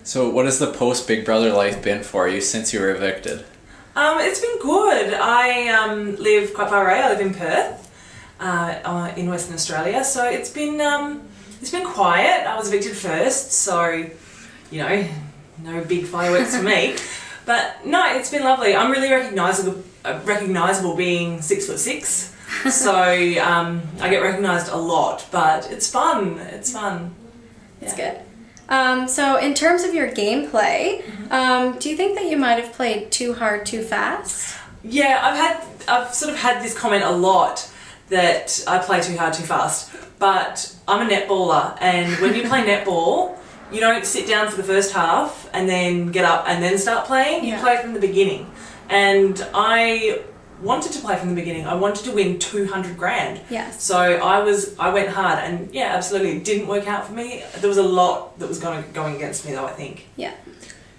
So what has the post-Big Brother life been for you since you were evicted? It's been good. I live quite far away. I live in Perth, in Western Australia. So it's been quiet. I was evicted first, so you know, no big fireworks for me. But no, it's been lovely. I'm really recognisable being 6'6". So I get recognised a lot, but it's fun. It's fun. It's good. So in terms of your gameplay, do you think that you might have played too hard too fast? Yeah, I've sort of had this comment a lot that I play too hard too fast, but I'm a netballer, and when you play netball, you don't sit down for the first half and then get up and then start playing. You play from the beginning, and I wanted to play from the beginning. I wanted to win 200 grand. Yes. So I went hard, and yeah, absolutely, it didn't work out for me. There was a lot that was going against me though, I think. Yeah.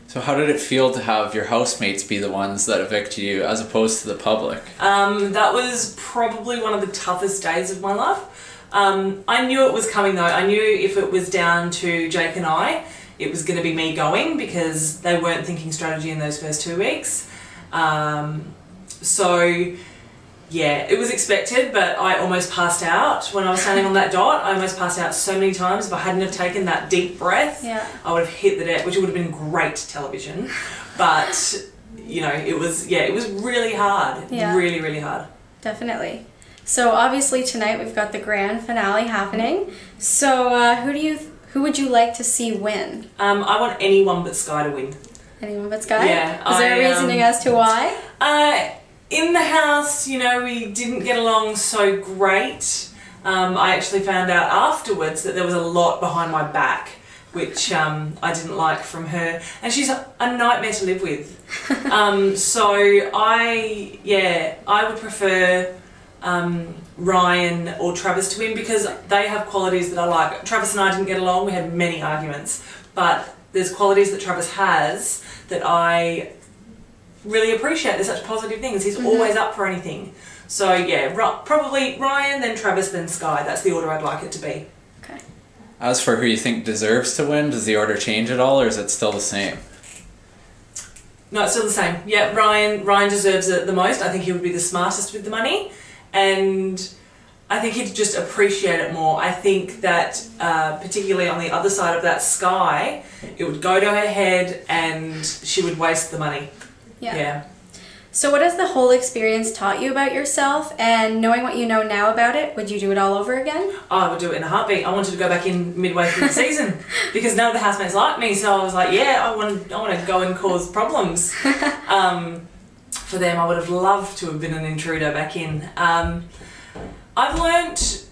So how did it feel to have your housemates be the ones that evicted you as opposed to the public? That was probably one of the toughest days of my life. I knew it was coming though. I knew if it was down to Jake and I, it was going to be me going, because they weren't thinking strategy in those first 2 weeks. So yeah, it was expected, but I almost passed out when I was standing on that dot. I almost passed out so many times. If I hadn't have taken that deep breath, I would have hit the deck, which would have been great television. But you know, it was really hard. Yeah. Really, really hard. Definitely. So obviously tonight we've got the grand finale happening. So who would you like to see win? I want anyone but Sky to win. Anyone but Sky? Yeah. Is there a reasoning as to why? In the house, you know, we didn't get along so great. I actually found out afterwards that there was a lot behind my back, which I didn't like from her, and she's a nightmare to live with. So I would prefer Ryan or Travis to win, because they have qualities that I like. Travis and I didn't get along. We had many arguments, but there's qualities that Travis has that I really appreciate. They're such positive things. He's always up for anything. So yeah, probably Ryan, then Travis, then Sky. That's the order I'd like it to be. Okay. As for who you think deserves to win, does the order change at all, or is it still the same? No, it's still the same. Yeah, Ryan deserves it the most. I think he would be the smartest with the money, and I think he'd just appreciate it more. I think that particularly on the other side of that, Sky, it would go to her head and she would waste the money. Yeah. So what has the whole experience taught you about yourself, and knowing what you know now about it, would you do it all over again? Oh, I would do it in a heartbeat. I wanted to go back in midway through the season because none of the housemates liked me, so I was like, yeah, I want to go and cause problems. For them, I would have loved to have been an intruder back in. I've learnt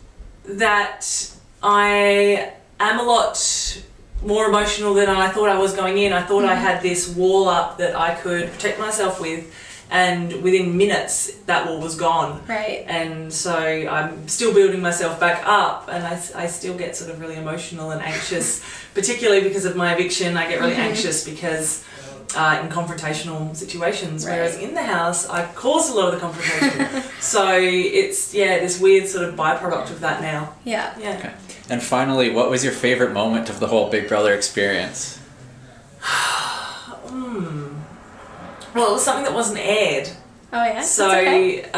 that I am a lot more emotional than I thought I was going in. I thought I had this wall up that I could protect myself with, and within minutes that wall was gone. Right. And so I'm still building myself back up, and I still get sort of really emotional and anxious, particularly because of my eviction. I get really anxious because in confrontational situations, whereas in the house I caused a lot of the confrontation. So it's this weird sort of byproduct of that now. Yeah. Okay. And finally, what was your favourite moment of the whole Big Brother experience? Well, it was something that wasn't aired. Oh yeah? So that's okay.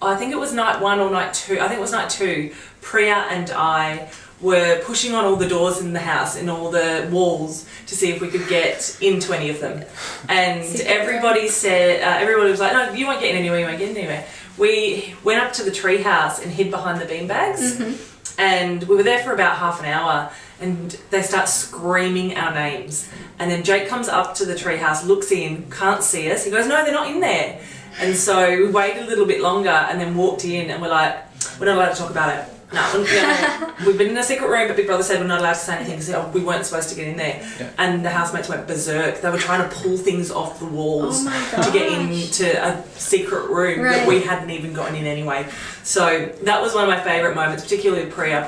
I think it was night 1 or night 2. I think it was night 2. Priya and I were pushing on all the doors in the house, in all the walls, to see if we could get into any of them. And everybody said, everybody was like, no, you won't get in anywhere, you won't get in anywhere. We went up to the tree house and hid behind the beanbags. And we were there for about half an hour, and they start screaming our names. And then Jake comes up to the treehouse, looks in, can't see us. He goes, no, they're not in there. And so we waited a little bit longer and then walked in, and we're like, we're not allowed to talk about it. No, we've been in a secret room, but Big Brother said we're not allowed to say anything because we weren't supposed to get in there. Yeah. And the housemates went berserk. They were trying to pull things off the walls to get into a secret room that we hadn't even gotten in anyway. So that was one of my favourite moments, particularly with Priya.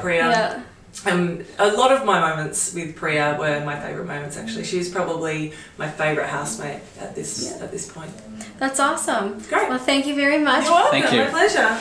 A lot of my moments with Priya were my favourite moments, actually. She's probably my favourite housemate at this point. That's awesome. Great. Well, thank you very much. You're welcome. Thank you. My pleasure.